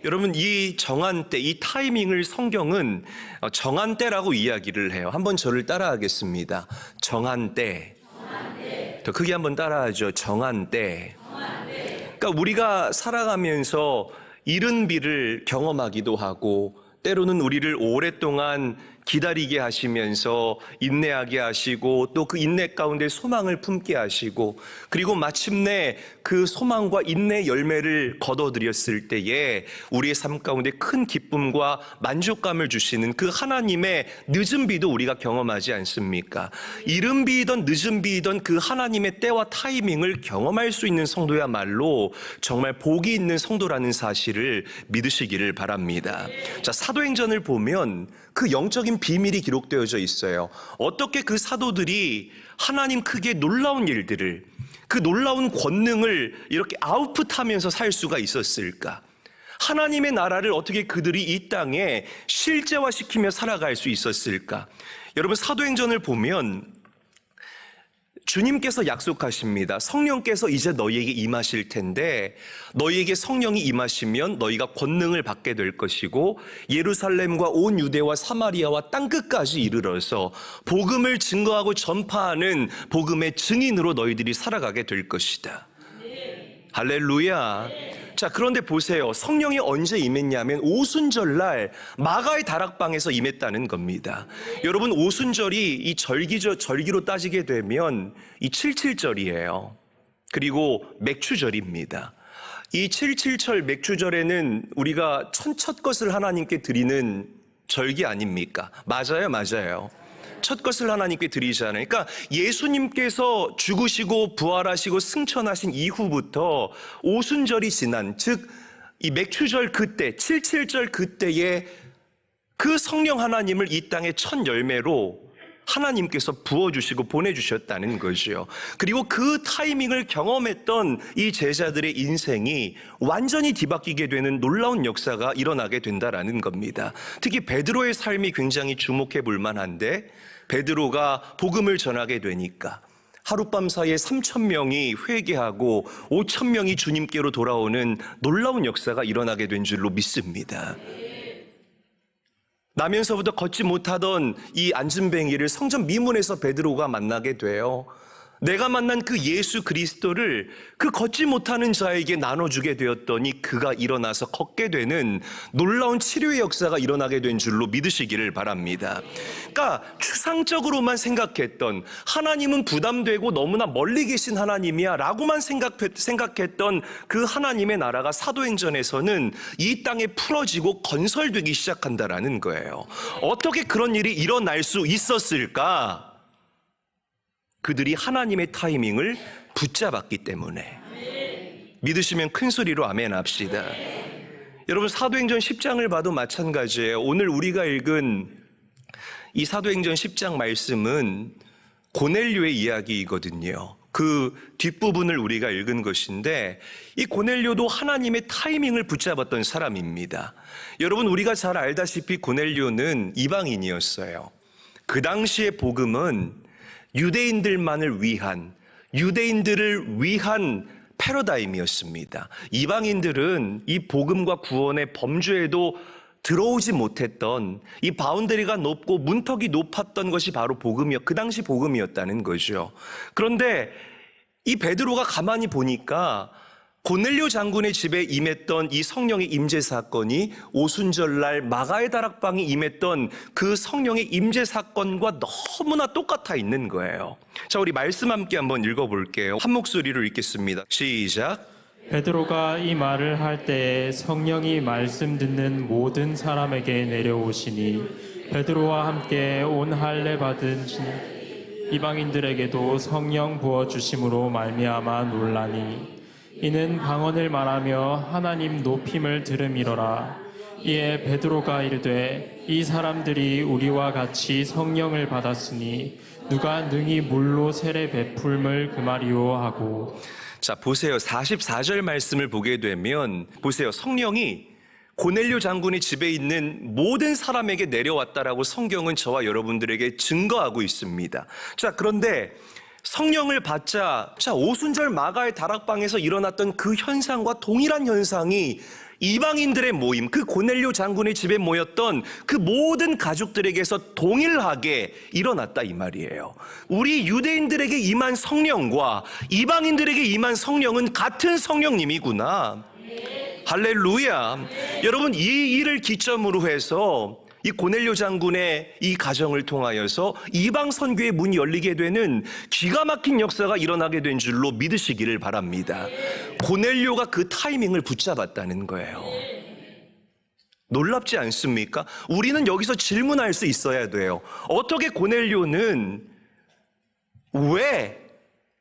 여러분, 이 정한 때, 이 타이밍을 성경은 정한 때라고 이야기를 해요. 한번 저를 따라하겠습니다. 정한 때. 더 크게 한번 따라하죠. 정한 때. 그러니까 우리가 살아가면서 이른 비를 경험하기도 하고, 때로는 우리를 오랫동안 기다리게 하시면서 인내하게 하시고, 또 그 인내 가운데 소망을 품게 하시고, 그리고 마침내 그 소망과 인내 열매를 거둬들였을 때에 우리의 삶 가운데 큰 기쁨과 만족감을 주시는 그 하나님의 늦은 비도 우리가 경험하지 않습니까? 이른 비이던 늦은 비이던 그 하나님의 때와 타이밍을 경험할 수 있는 성도야말로 정말 복이 있는 성도라는 사실을 믿으시기를 바랍니다. 자, 사도행전을 보면 그 영적인 비밀이 기록되어져 있어요. 어떻게 그 사도들이 하나님 크게 놀라운 일들을, 그 놀라운 권능을 이렇게 아웃풋하면서 살 수가 있었을까? 하나님의 나라를 어떻게 그들이 이 땅에 실제화시키며 살아갈 수 있었을까? 여러분, 사도행전을 보면 주님께서 약속하십니다. 성령께서 이제 너희에게 임하실 텐데 너희에게 성령이 임하시면 너희가 권능을 받게 될 것이고 예루살렘과 온 유대와 사마리아와 땅끝까지 이르러서 복음을 증거하고 전파하는 복음의 증인으로 너희들이 살아가게 될 것이다. 할렐루야. 자, 그런데 보세요. 성령이 언제 임했냐면 오순절날 마가의 다락방에서 임했다는 겁니다. 여러분, 오순절이 이 절기로 따지게 되면 이 77절이에요. 그리고 맥추절입니다. 이 77절 맥추절에는 우리가 첫 것을 하나님께 드리는 절기 아닙니까? 맞아요. 첫 것을 하나님께 드리잖아요. 그러니까 예수님께서 죽으시고 부활하시고 승천하신 이후부터 오순절이 지난, 즉 이 맥추절 그때, 77절 그때에 그 성령 하나님을 이 땅의 첫 열매로 하나님께서 부어주시고 보내주셨다는 거죠. 그리고 그 타이밍을 경험했던 이 제자들의 인생이 완전히 뒤바뀌게 되는 놀라운 역사가 일어나게 된다라는 겁니다. 특히 베드로의 삶이 굉장히 주목해 볼 만한데, 베드로가 복음을 전하게 되니까 하룻밤 사이에 3,000명이 회개하고 5,000명이 주님께로 돌아오는 놀라운 역사가 일어나게 된 줄로 믿습니다. 나면서부터 걷지 못하던 이 안진뱅이를 성전 미문에서 베드로가 만나게 돼요. 내가 만난 그 예수 그리스도를 그 걷지 못하는 자에게 나눠주게 되었더니 그가 일어나서 걷게 되는 놀라운 치료의 역사가 일어나게 된 줄로 믿으시기를 바랍니다. 그러니까 추상적으로만 생각했던, 하나님은 부담되고 너무나 멀리 계신 하나님이야 라고만 생각했던 그 하나님의 나라가 사도행전에서는 이 땅에 풀어지고 건설되기 시작한다라는 거예요. 어떻게 그런 일이 일어날 수 있었을까? 그들이 하나님의 타이밍을 붙잡았기 때문에. 믿으시면 큰 소리로 아멘 합시다. 여러분, 사도행전 10장을 봐도 마찬가지예요. 오늘 우리가 읽은 이 사도행전 10장 말씀은 고넬료의 이야기이거든요. 그 뒷부분을 우리가 읽은 것인데, 이 고넬료도 하나님의 타이밍을 붙잡았던 사람입니다. 여러분, 우리가 잘 알다시피 고넬료는 이방인이었어요. 그 당시의 복음은 유대인들만을 위한, 유대인들을 위한 패러다임이었습니다. 이방인들은 이 복음과 구원의 범주에도 들어오지 못했던, 이 바운더리가 높고 문턱이 높았던 것이 바로 그 당시 복음이었다는 거죠. 그런데 이 베드로가 가만히 보니까 고넬료 장군의 집에 임했던 이 성령의 임재 사건이 오순절날 마가의 다락방에 임했던 그 성령의 임재 사건과 너무나 똑같아 있는 거예요. 자, 우리 말씀 함께 한번 읽어볼게요. 한 목소리로 읽겠습니다. 시작. 베드로가 이 말을 할 때에 성령이 말씀 듣는 모든 사람에게 내려오시니 베드로와 함께 온 할례 받은 이방인들에게도 성령 부어 주심으로 말미암아 놀라니 이는 방언을 말하며 하나님 높임을 들음이로라. 이에 베드로가 이르되 이 사람들이 우리와 같이 성령을 받았으니 누가 능히 물로 세례 베풀음을 금하리요 하고. 자, 보세요. 44절 말씀을 보게 되면 보세요. 성령이 고넬료 장군의 집에 있는 모든 사람에게 내려왔다라고 성경은 저와 여러분들에게 증거하고 있습니다. 자, 그런데 성령을 받자, 오순절 마가의 다락방에서 일어났던 그 현상과 동일한 현상이 이방인들의 모임, 그 고넬료 장군의 집에 모였던 그 모든 가족들에게서 동일하게 일어났다 이 말이에요. 우리 유대인들에게 임한 성령과 이방인들에게 임한 성령은 같은 성령님이구나. 할렐루야. 여러분, 이 일을 기점으로 해서 이 고넬료 장군의 이 가정을 통하여서 이방 선교의 문이 열리게 되는 기가 막힌 역사가 일어나게 된 줄로 믿으시기를 바랍니다. 고넬료가 그 타이밍을 붙잡았다는 거예요. 놀랍지 않습니까? 우리는 여기서 질문할 수 있어야 돼요. 어떻게 고넬료는 왜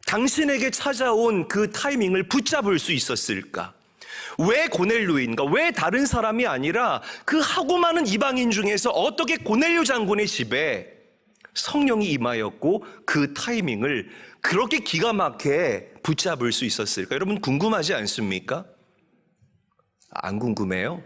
당신에게 찾아온 그 타이밍을 붙잡을 수 있었을까? 왜 고넬료인가? 왜 다른 사람이 아니라 그 하고 많은 이방인 중에서 어떻게 고넬료 장군의 집에 성령이 임하였고 그 타이밍을 그렇게 기가 막히게 붙잡을 수 있었을까? 여러분 궁금하지 않습니까? 안 궁금해요?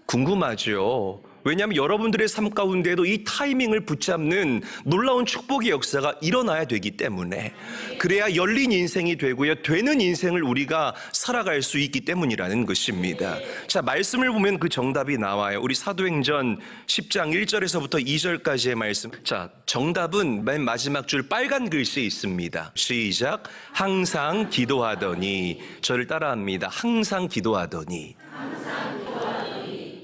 궁금하죠. 왜냐하면 여러분들의 삶 가운데도 이 타이밍을 붙잡는 놀라운 축복의 역사가 일어나야 되기 때문에, 그래야 열린 인생이 되고요, 되는 인생을 우리가 살아갈 수 있기 때문이라는 것입니다. 자, 말씀을 보면 그 정답이 나와요. 우리 사도행전 10장 1절에서부터 2절까지의 말씀. 자, 정답은 맨 마지막 줄 빨간 글씨에 있습니다. 시작. 항상 기도하더니. 저를 따라합니다. 항상 기도하더니.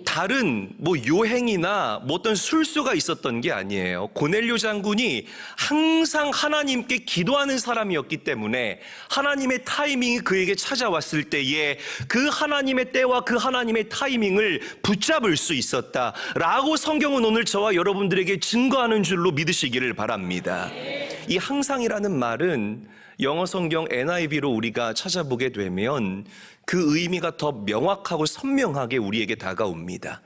다른 요행이나 어떤 술수가 있었던 게 아니에요. 고넬료 장군이 항상 하나님께 기도하는 사람이었기 때문에 하나님의 타이밍이 그에게 찾아왔을 때에 그 하나님의 때와 그 하나님의 타이밍을 붙잡을 수 있었다라고 성경은 오늘 저와 여러분들에게 증거하는 줄로 믿으시기를 바랍니다. 이 항상이라는 말은 영어 성경 NIV로 우리가 찾아보게 되면 그 의미가 더 명확하고 선명하게 우리에게 다가옵니다.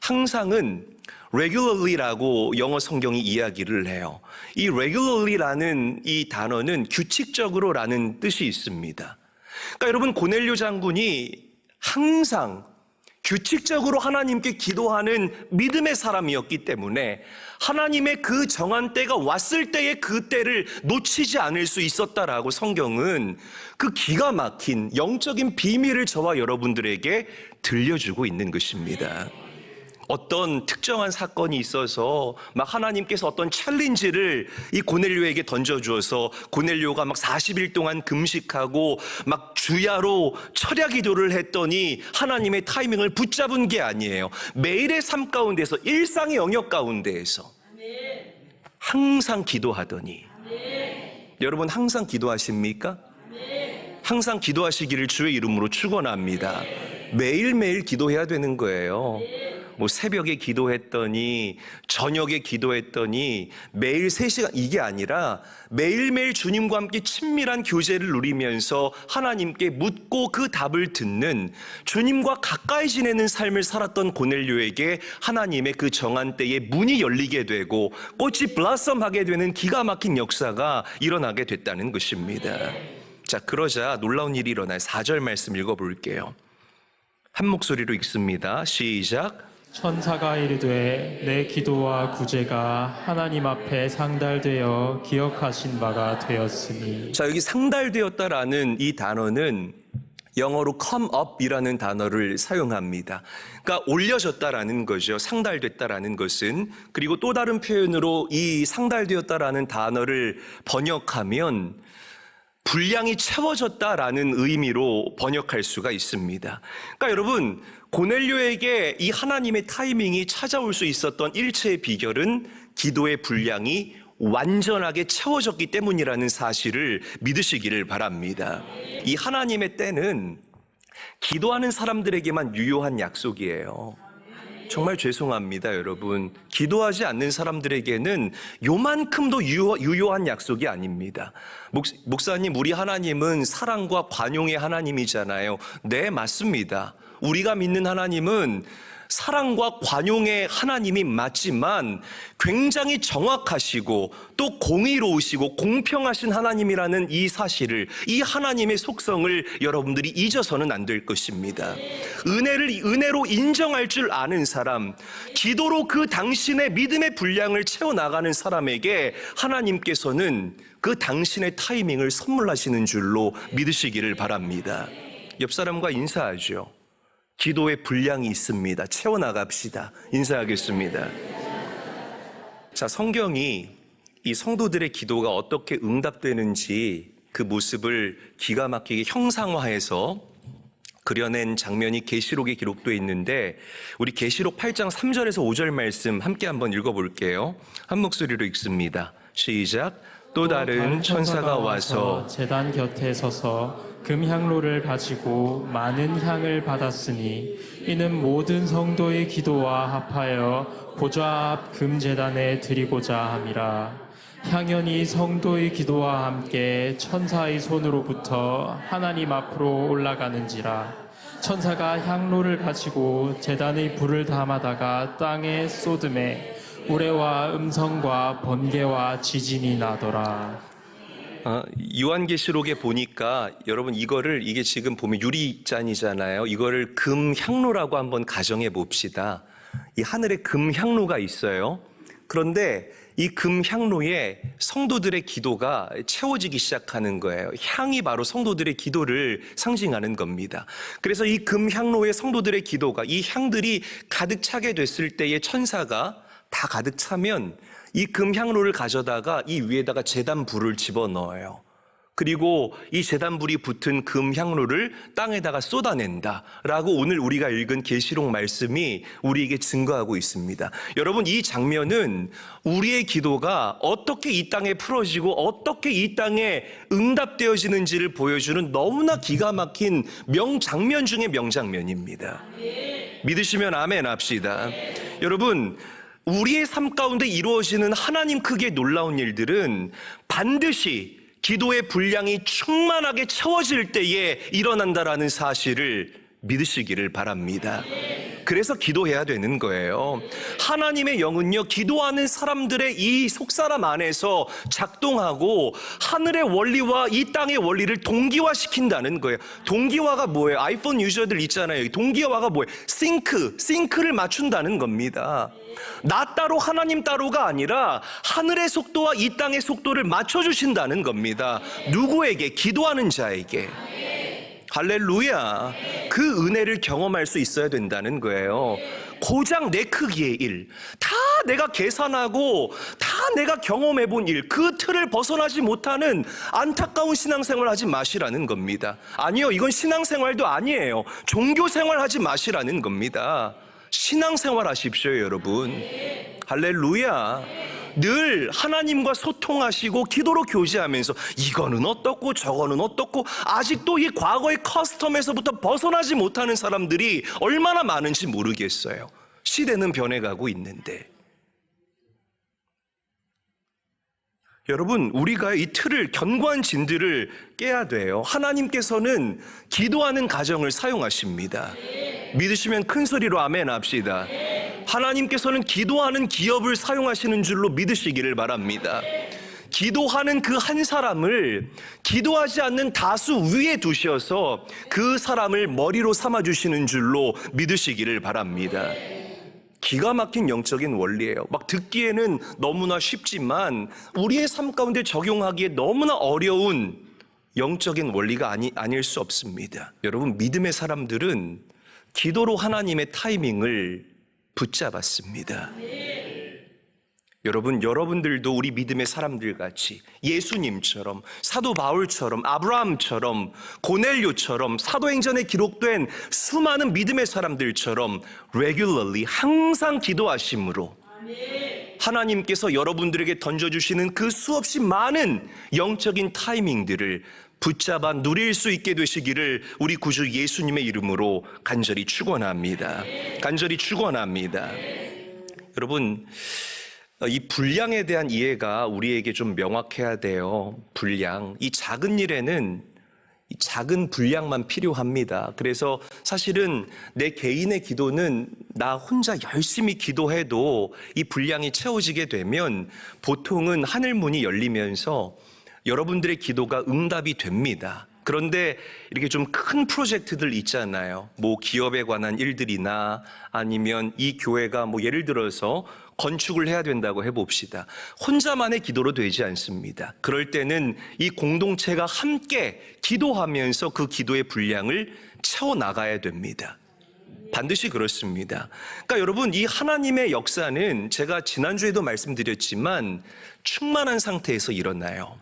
항상은 regularly라고 영어 성경이 이야기를 해요. 이 regularly라는 이 단어는 규칙적으로라는 뜻이 있습니다. 그러니까 여러분, 고넬료 장군이 항상 규칙적으로 하나님께 기도하는 믿음의 사람이었기 때문에 하나님의 그 정한 때가 왔을 때에 그 때를 놓치지 않을 수 있었다라고 성경은 그 기가 막힌 영적인 비밀을 저와 여러분들에게 들려주고 있는 것입니다. 어떤 특정한 사건이 있어서 막 하나님께서 어떤 챌린지를 이 고넬료에게 던져주어서 고넬료가 막 40일 동안 금식하고 막 주야로 철야 기도를 했더니 하나님의 타이밍을 붙잡은 게 아니에요. 매일의 삶 가운데서, 일상의 영역 가운데에서 항상 기도하더니. 여러분 항상 기도하십니까? 항상 기도하시기를 주의 이름으로 축원합니다. 매일매일 기도해야 되는 거예요. 새벽에 기도했더니 저녁에 기도했더니 매일 3시간, 이게 아니라 매일매일 주님과 함께 친밀한 교제를 누리면서 하나님께 묻고 그 답을 듣는, 주님과 가까이 지내는 삶을 살았던 고넬료에게 하나님의 그 정한 때에 문이 열리게 되고 꽃이 블라썸하게 되는 기가 막힌 역사가 일어나게 됐다는 것입니다. 자, 그러자 놀라운 일이 일어나요. 4절 말씀 읽어볼게요. 한 목소리로 읽습니다. 시작. 천사가 이르되 내 기도와 구제가 하나님 앞에 상달되어 기억하신 바가 되었으니. 자, 여기 상달되었다라는 이 단어는 영어로 come up이라는 단어를 사용합니다. 그러니까 올려졌다라는 거죠. 상달됐다라는 것은. 그리고 또 다른 표현으로 이 상달되었다라는 단어를 번역하면 분량이 채워졌다라는 의미로 번역할 수가 있습니다. 그러니까 여러분, 고넬료에게 이 하나님의 타이밍이 찾아올 수 있었던 일체의 비결은 기도의 분량이 완전하게 채워졌기 때문이라는 사실을 믿으시기를 바랍니다. 이 하나님의 때는 기도하는 사람들에게만 유효한 약속이에요. 정말 죄송합니다, 여러분. 기도하지 않는 사람들에게는 요만큼도 유효한 약속이 아닙니다. 목사님, 우리 하나님은 사랑과 관용의 하나님이잖아요. 네, 맞습니다. 우리가 믿는 하나님은 사랑과 관용의 하나님이 맞지만 굉장히 정확하시고 또 공의로우시고 공평하신 하나님이라는 이 사실을, 이 하나님의 속성을 여러분들이 잊어서는 안 될 것입니다. 은혜로 인정할 줄 아는 사람, 기도로 그 당신의 믿음의 분량을 채워나가는 사람에게 하나님께서는 그 당신의 타이밍을 선물하시는 줄로 믿으시기를 바랍니다. 옆 사람과 인사하죠. 기도의 분량이 있습니다. 채워나갑시다. 인사하겠습니다. 자, 성경이 이 성도들의 기도가 어떻게 응답되는지 그 모습을 기가 막히게 형상화해서 그려낸 장면이 계시록에 기록되어 있는데, 우리 계시록 8장 3절에서 5절 말씀 함께 한번 읽어볼게요. 한 목소리로 읽습니다. 시작. 또 다른 천사가 와서 제단 곁에 서서 금향로를 가지고 많은 향을 받았으니 이는 모든 성도의 기도와 합하여 보좌 앞 금제단에 드리고자 함이라. 향연이 성도의 기도와 함께 천사의 손으로부터 하나님 앞으로 올라가는지라. 천사가 향로를 가지고 제단의 불을 담아다가 땅에 쏟음에 우레와 음성과 번개와 지진이 나더라. 요한계시록에 보니까 여러분 이게 지금 보면 유리잔이잖아요. 이거를 금향로라고 한번 가정해 봅시다. 이 하늘에 금향로가 있어요. 그런데 이 금향로에 성도들의 기도가 채워지기 시작하는 거예요. 향이 바로 성도들의 기도를 상징하는 겁니다. 그래서 이 금향로에 성도들의 기도가, 이 향들이 가득 차게 됐을 때에 천사가 다 가득 차면 이 금향로를 가져다가 이 위에다가 제단 불을 집어넣어요. 그리고 이 제단불이 붙은 금향로를 땅에다가 쏟아낸다라고 오늘 우리가 읽은 계시록 말씀이 우리에게 증거하고 있습니다. 여러분, 이 장면은 우리의 기도가 어떻게 이 땅에 풀어지고 어떻게 이 땅에 응답되어지는지를 보여주는 너무나 기가 막힌 명장면 중의 명장면입니다. 믿으시면 아멘 합시다. 여러분, 우리의 삶 가운데 이루어지는 하나님 크기의 놀라운 일들은 반드시 기도의 분량이 충만하게 채워질 때에 일어난다라는 사실을 믿으시기를 바랍니다. 그래서 기도해야 되는 거예요. 하나님의 영은요, 기도하는 사람들의 이 속사람 안에서 작동하고 하늘의 원리와 이 땅의 원리를 동기화시킨다는 거예요. 동기화가 뭐예요? 아이폰 유저들 있잖아요. 동기화가 뭐예요? 싱크를 맞춘다는 겁니다. 나 따로 하나님 따로가 아니라 하늘의 속도와 이 땅의 속도를 맞춰주신다는 겁니다. 누구에게? 기도하는 자에게. 할렐루야. 그 은혜를 경험할 수 있어야 된다는 거예요. 고작 내 크기의 일, 다 내가 계산하고 다 내가 경험해 본 일, 그 틀을 벗어나지 못하는 안타까운 신앙생활 하지 마시라는 겁니다. 아니요, 이건 신앙생활도 아니에요. 종교생활 하지 마시라는 겁니다. 신앙생활 하십시오, 여러분. 할렐루야. 늘 하나님과 소통하시고 기도로 교제하면서 이거는 어떻고 저거는 어떻고, 아직도 이 과거의 커스텀에서부터 벗어나지 못하는 사람들이 얼마나 많은지 모르겠어요. 시대는 변해가고 있는데. 여러분, 우리가 이 틀을, 견고한 진들을 깨야 돼요. 하나님께서는 기도하는 가정을 사용하십니다. 믿으시면 큰 소리로 아멘 합시다. 하나님께서는 기도하는 기업을 사용하시는 줄로 믿으시기를 바랍니다. 기도하는 그 한 사람을 기도하지 않는 다수 위에 두셔서 그 사람을 머리로 삼아주시는 줄로 믿으시기를 바랍니다. 기가 막힌 영적인 원리예요. 막 듣기에는 너무나 쉽지만 우리의 삶 가운데 적용하기에 너무나 어려운 영적인 원리가 아닐 수 없습니다. 여러분, 믿음의 사람들은 기도로 하나님의 타이밍을 붙잡았습니다. 여러분들도 우리 믿음의 사람들 같이 예수님처럼, 사도 바울처럼, 아브라함처럼, 고넬료처럼, 사도행전에 기록된 수많은 믿음의 사람들처럼 regularly 항상 기도하심으로 하나님께서 여러분들에게 던져주시는 그 수없이 많은 영적인 타이밍들을 붙잡아 누릴 수 있게 되시기를 우리 구주 예수님의 이름으로 간절히 축원합니다. 간절히 축원합니다. 여러분, 이 분량에 대한 이해가 우리에게 좀 명확해야 돼요. 분량. 이 작은 일에는 이 작은 분량만 필요합니다. 그래서 사실은 내 개인의 기도는 나 혼자 열심히 기도해도 이 분량이 채워지게 되면 보통은 하늘문이 열리면서 여러분들의 기도가 응답이 됩니다. 그런데 이렇게 좀 큰 프로젝트들 있잖아요. 뭐 기업에 관한 일들이나 아니면 이 교회가 뭐 예를 들어서 건축을 해야 된다고 해봅시다. 혼자만의 기도로 되지 않습니다. 그럴 때는 이 공동체가 함께 기도하면서 그 기도의 분량을 채워나가야 됩니다. 반드시 그렇습니다. 그러니까 여러분, 이 하나님의 역사는 제가 지난주에도 말씀드렸지만 충만한 상태에서 일어나요.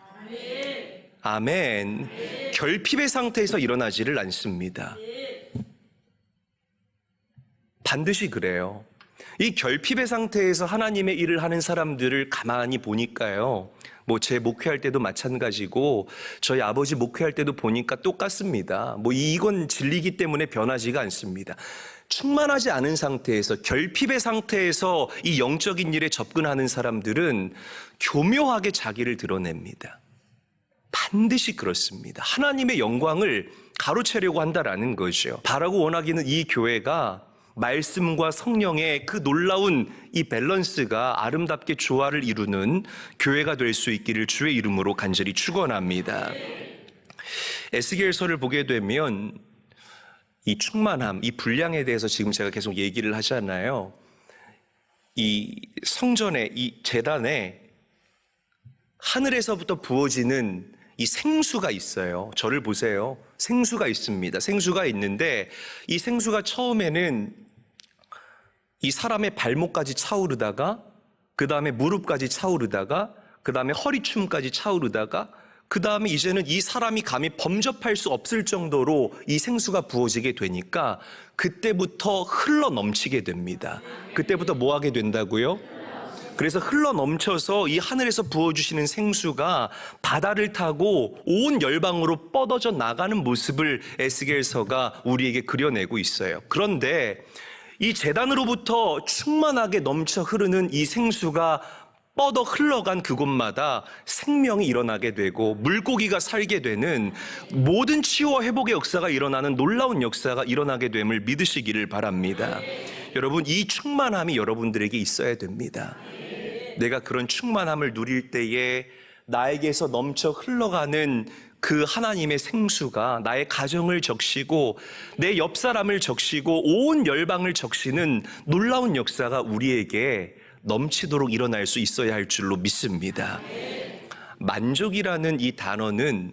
아멘. 결핍의 상태에서 일어나지를 않습니다. 반드시 그래요. 이 결핍의 상태에서 하나님의 일을 하는 사람들을 가만히 보니까요, 제 목회할 때도 마찬가지고 저희 아버지 목회할 때도 보니까 똑같습니다. 이건 진리기 때문에 변하지가 않습니다. 충만하지 않은 상태에서, 결핍의 상태에서 이 영적인 일에 접근하는 사람들은 교묘하게 자기를 드러냅니다. 반드시 그렇습니다. 하나님의 영광을 가로채려고 한다라는 거죠. 바라고 원하기는 이 교회가 말씀과 성령의 그 놀라운 이 밸런스가 아름답게 조화를 이루는 교회가 될 수 있기를 주의 이름으로 간절히 축원합니다. 에스겔서를 보게 되면 이 충만함, 이 분량에 대해서 지금 제가 계속 얘기를 하잖아요. 이 성전에, 이 제단에 하늘에서부터 부어지는 이 생수가 있어요. 저를 보세요. 생수가 있습니다. 생수가 있는데 이 생수가 처음에는 이 사람의 발목까지 차오르다가, 그 다음에 무릎까지 차오르다가, 그 다음에 허리춤까지 차오르다가, 그 다음에 이제는 이 사람이 감히 범접할 수 없을 정도로 이 생수가 부어지게 되니까 그때부터 흘러 넘치게 됩니다. 그때부터 뭐 하게 된다고요? 그래서 흘러 넘쳐서 이 하늘에서 부어주시는 생수가 바다를 타고 온 열방으로 뻗어져 나가는 모습을 에스겔서가 우리에게 그려내고 있어요. 그런데 이 제단으로부터 충만하게 넘쳐 흐르는 이 생수가 뻗어 흘러간 그곳마다 생명이 일어나게 되고 물고기가 살게 되는, 모든 치유와 회복의 역사가 일어나는 놀라운 역사가 일어나게 됨을 믿으시기를 바랍니다. 여러분, 이 충만함이 여러분들에게 있어야 됩니다. 내가 그런 충만함을 누릴 때에 나에게서 넘쳐 흘러가는 그 하나님의 생수가 나의 가정을 적시고 내 옆 사람을 적시고 온 열방을 적시는 놀라운 역사가 우리에게 넘치도록 일어날 수 있어야 할 줄로 믿습니다. 만족이라는 이 단어는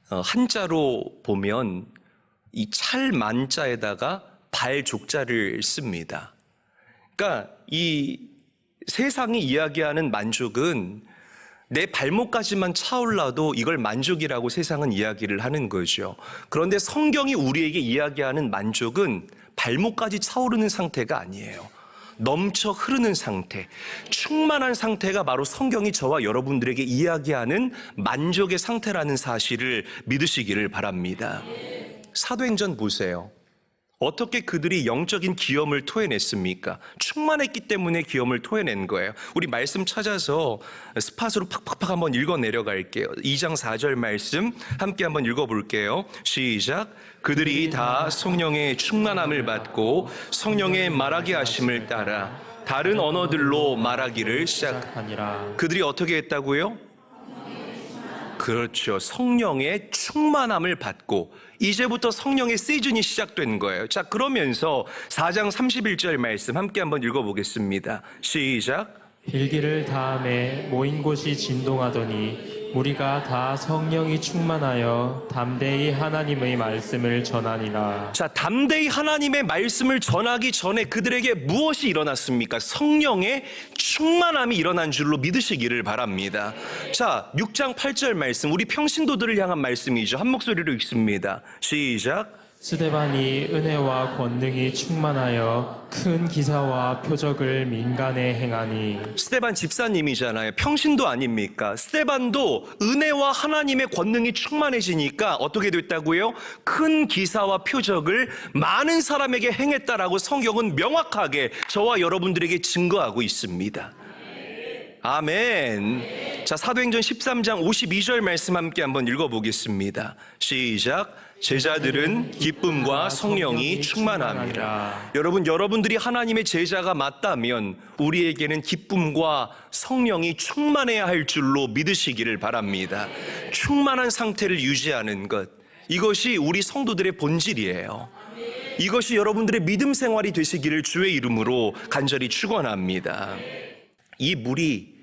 한자로 보면 이 찰만자에다가 발족자를 씁니다. 그러니까 이 세상이 이야기하는 만족은 내 발목까지만 차올라도 이걸 만족이라고 세상은 이야기를 하는 거죠. 그런데 성경이 우리에게 이야기하는 만족은 발목까지 차오르는 상태가 아니에요. 넘쳐 흐르는 상태, 충만한 상태가 바로 성경이 저와 여러분들에게 이야기하는 만족의 상태라는 사실을 믿으시기를 바랍니다. 사도행전 보세요. 어떻게 그들이 영적인 기염을 토해냈습니까? 충만했기 때문에 기염을 토해낸 거예요. 우리 말씀 찾아서 스팟으로 팍팍팍 한번 읽어 내려갈게요. 2장 4절 말씀 함께 한번 읽어볼게요. 시작. 그들이 다 성령의 충만함을 받고 성령의 말하게 하심을 따라 다른 언어들로 말하기를 시작하니라. 그들이 어떻게 했다고요? 그렇죠. 성령의 충만함을 받고 이제부터 성령의 시즌이 시작된 거예요. 자, 그러면서 4장 31절 말씀 함께 한번 읽어보겠습니다. 시작. 일기를 다음에 모인 곳이 진동하더니 우리가 다 성령이 충만하여 담대히 하나님의 말씀을 전하니라. 자, 담대히 하나님의 말씀을 전하기 전에 그들에게 무엇이 일어났습니까? 성령의 충만함이 일어난 줄로 믿으시기를 바랍니다. 자, 6장 8절 말씀, 우리 평신도들을 향한 말씀이죠. 한 목소리로 읽습니다. 시작. 스데반이 은혜와 권능이 충만하여 큰 기사와 표적을 민간에 행하니. 스데반 집사님이잖아요. 평신도 아닙니까? 스데반도 은혜와 하나님의 권능이 충만해지니까 어떻게 됐다고요? 큰 기사와 표적을 많은 사람에게 행했다라고 성경은 명확하게 저와 여러분들에게 증거하고 있습니다. 아멘. 자, 사도행전 13장 52절 말씀 함께 한번 읽어보겠습니다. 시작. 제자들은 기쁨과 성령이 충만함이라. 여러분, 여러분들이 하나님의 제자가 맞다면 우리에게는 기쁨과 성령이 충만해야 할 줄로 믿으시기를 바랍니다. 충만한 상태를 유지하는 것, 이것이 우리 성도들의 본질이에요. 이것이 여러분들의 믿음 생활이 되시기를 주의 이름으로 간절히 축원합니다. 이 물이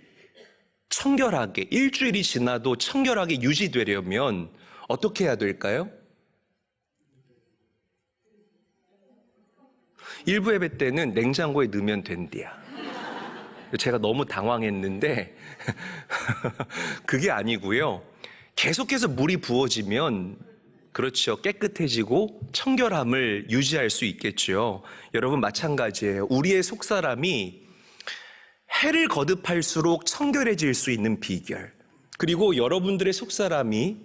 청결하게, 일주일이 지나도 청결하게 유지되려면 어떻게 해야 될까요? 일부 예배 때는 냉장고에 넣으면 된대야. 제가 너무 당황했는데 그게 아니고요. 계속해서 물이 부어지면 그렇죠. 깨끗해지고 청결함을 유지할 수 있겠죠. 여러분 마찬가지예요. 우리의 속사람이 해를 거듭할수록 청결해질 수 있는 비결, 그리고 여러분들의 속사람이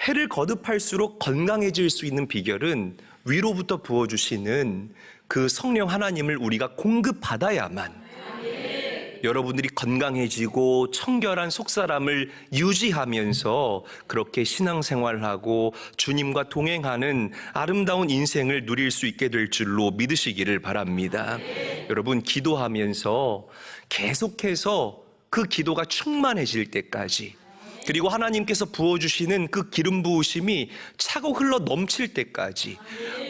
해를 거듭할수록 건강해질 수 있는 비결은 위로부터 부어주시는 그 성령 하나님을 우리가 공급받아야만 여러분들이 건강해지고 청결한 속사람을 유지하면서 그렇게 신앙생활하고 주님과 동행하는 아름다운 인생을 누릴 수 있게 될 줄로 믿으시기를 바랍니다. 여러분 기도하면서 계속해서 그 기도가 충만해질 때까지, 그리고 하나님께서 부어주시는 그 기름 부으심이 차고 흘러 넘칠 때까지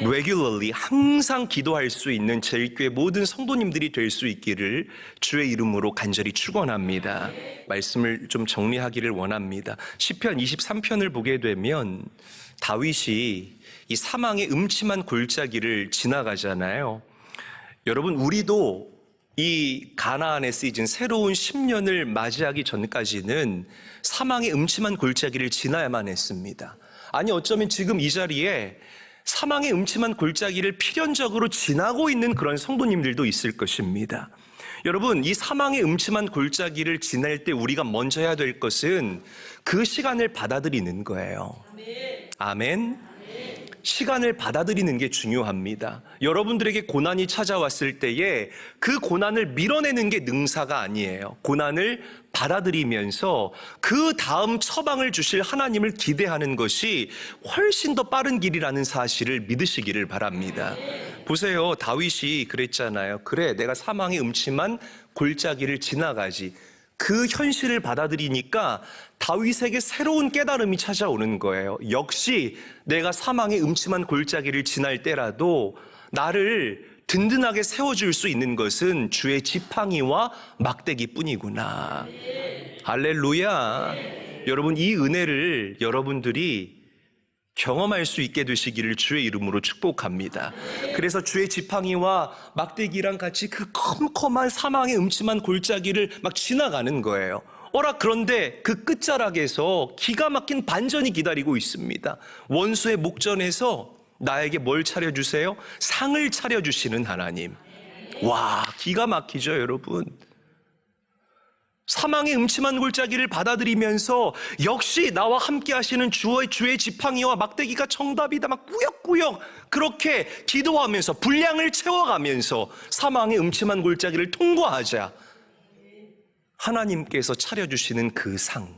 regularly 항상 기도할 수 있는 제일교회 모든 성도님들이 될 수 있기를 주의 이름으로 간절히 축원합니다. 말씀을 좀 정리하기를 원합니다. 시편 23편을 보게 되면 다윗이 이 사망의 음침한 골짜기를 지나가잖아요. 여러분 우리도 이 가나안의 시즌, 새로운 10년을 맞이하기 전까지는 사망의 음침한 골짜기를 지나야만 했습니다. 아니 어쩌면 지금 이 자리에 사망의 음침한 골짜기를 필연적으로 지나고 있는 그런 성도님들도 있을 것입니다. 여러분 이 사망의 음침한 골짜기를 지날 때 우리가 먼저 해야 될 것은 그 시간을 받아들이는 거예요. 아멘. 시간을 받아들이는 게 중요합니다. 여러분들에게 고난이 찾아왔을 때에 그 고난을 밀어내는 게 능사가 아니에요. 고난을 받아들이면서 그 다음 처방을 주실 하나님을 기대하는 것이 훨씬 더 빠른 길이라는 사실을 믿으시기를 바랍니다. 보세요. 다윗이 그랬잖아요. 그래, 내가 사망의 음침한 골짜기를 지나가지. 그 현실을 받아들이니까 다윗에게 새로운 깨달음이 찾아오는 거예요. 역시 내가 사망의 음침한 골짜기를 지날 때라도 나를 든든하게 세워줄 수 있는 것은 주의 지팡이와 막대기뿐이구나. 할렐루야. 여러분 이 은혜를 여러분들이 경험할 수 있게 되시기를 주의 이름으로 축복합니다. 그래서 주의 지팡이와 막대기랑 같이 그 컴컴한 사망의 음침한 골짜기를 막 지나가는 거예요. 그런데 그 끝자락에서 기가 막힌 반전이 기다리고 있습니다. 원수의 목전에서 나에게 뭘 차려주세요? 상을 차려주시는 하나님. 와, 기가 막히죠 여러분. 사망의 음침한 골짜기를 받아들이면서 역시 나와 함께 하시는 주의 지팡이와 막대기가 정답이다 막 꾸역꾸역 그렇게 기도하면서 분량을 채워가면서 사망의 음침한 골짜기를 통과하자 하나님께서 차려주시는 그 상,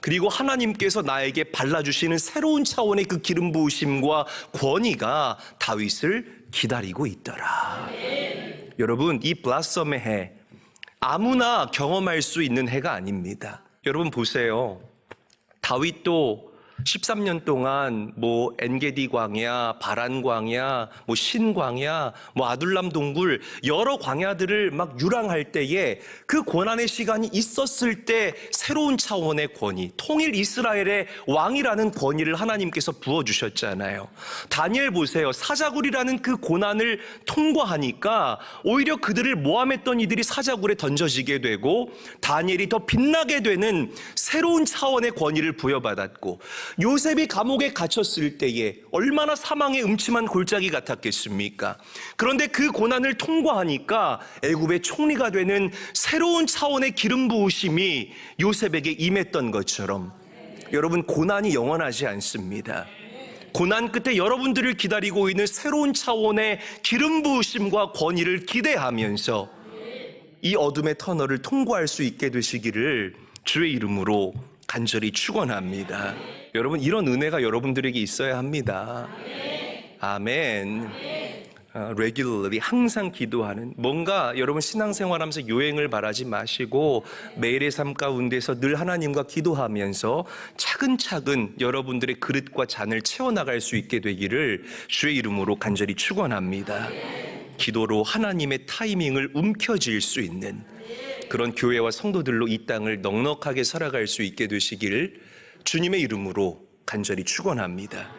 그리고 하나님께서 나에게 발라주시는 새로운 차원의 그 기름 부으심과 권위가 다윗을 기다리고 있더라. 여러분 이 블라썸의 해 아무나 경험할 수 있는 해가 아닙니다. 여러분 보세요. 다윗도 13년 동안 엔게디 광야, 바란 광야, 신 광야, 아둘람 동굴 여러 광야들을 막 유랑할 때에 그 고난의 시간이 있었을 때 새로운 차원의 권위, 통일 이스라엘의 왕이라는 권위를 하나님께서 부어주셨잖아요. 다니엘 보세요. 사자굴이라는 그 고난을 통과하니까 오히려 그들을 모함했던 이들이 사자굴에 던져지게 되고 다니엘이 더 빛나게 되는 새로운 차원의 권위를 부여받았고, 요셉이 감옥에 갇혔을 때에 얼마나 사망의 음침한 골짜기 같았겠습니까? 그런데 그 고난을 통과하니까 애굽의 총리가 되는 새로운 차원의 기름 부으심이 요셉에게 임했던 것처럼 여러분 고난이 영원하지 않습니다. 고난 끝에 여러분들을 기다리고 있는 새로운 차원의 기름 부으심과 권위를 기대하면서 이 어둠의 터널을 통과할 수 있게 되시기를 주의 이름으로 간절히 축원합니다. 여러분 이런 은혜가 여러분들에게 있어야 합니다. 아멘. regularly 항상 기도하는, 뭔가 여러분 신앙생활하면서 요행을 바라지 마시고 매일의 삶 가운데서 늘 하나님과 기도하면서 차근차근 여러분들의 그릇과 잔을 채워나갈 수 있게 되기를 주의 이름으로 간절히 축원합니다. 기도로 하나님의 타이밍을 움켜쥘 수 있는 그런 교회와 성도들로 이 땅을 넉넉하게 살아갈 수 있게 되시기를 주님의 이름으로 간절히 축원합니다.